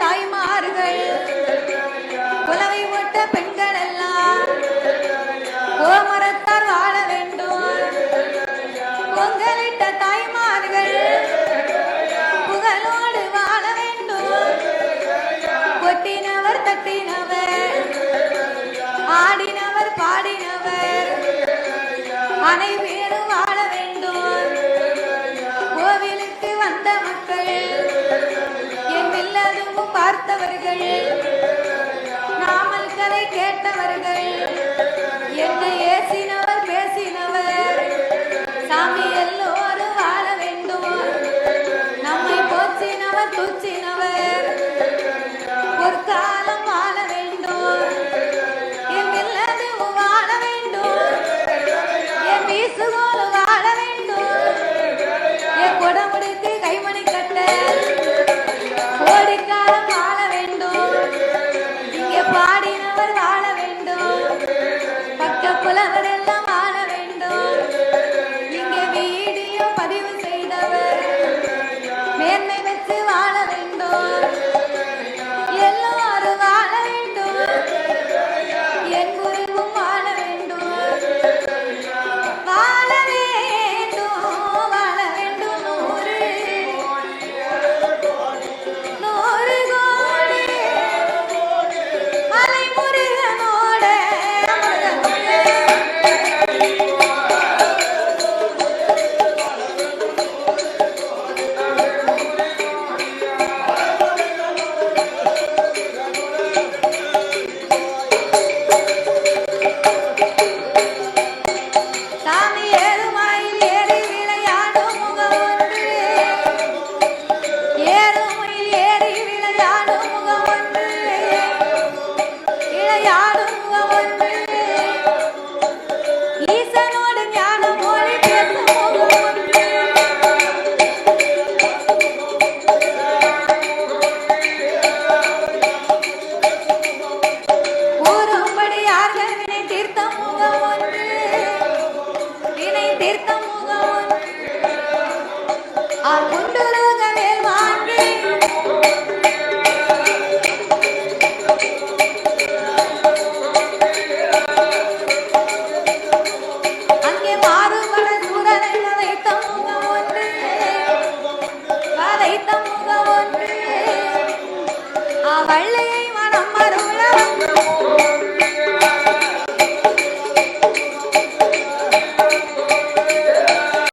தாய்மார்கள் குலவை ஓட்ட பெண்கள் எல்லாம் பாடினவர் அனைவரும் வாழ வேண்டும். கோவிலுக்கு வந்த மக்கள் என் இல்லதும் பார்த்தவர்கள் நாமல் கதை கேட்டவர்கள் என்னை ஏசினவர் பேசினவர் சாமி எல்லோரும் வாழ வேண்டும். நம்மை போச்சினவர் தூச்சினவர் ஒரு காலம் வாழ வேண்டும். என் இல்லதும் வாழ வேண்டும். என் வீசுகோல் வாழ வேண்டும். என் குடமுடித்து கைமணி கட்ட கோடிக்காலம் வாழ வேண்டும். இங்கே பாடினவர் வாழ வேண்டும். பக்க புலவர் எல்லாம் வாழ வேண்டும். இங்கே வீடியோ பதிவு செய்தவர் மேன்மை வச்சு வாழ வேண்டும். எல்லாரும் வாழ வேண்டும். என் குருவும் வாழ வேண்டும். வாழ வேண்டும். வாழ வேண்டும். 100 கோடி மலை முருகனோட சாமி ஏறுமயில் ஏறி விளையாடும் முகம் ஒன்று. ஏறுமயில் ஏறி விளையாடும் முகம் ஒன்று. விளையாடும் முகம் ஒன்று.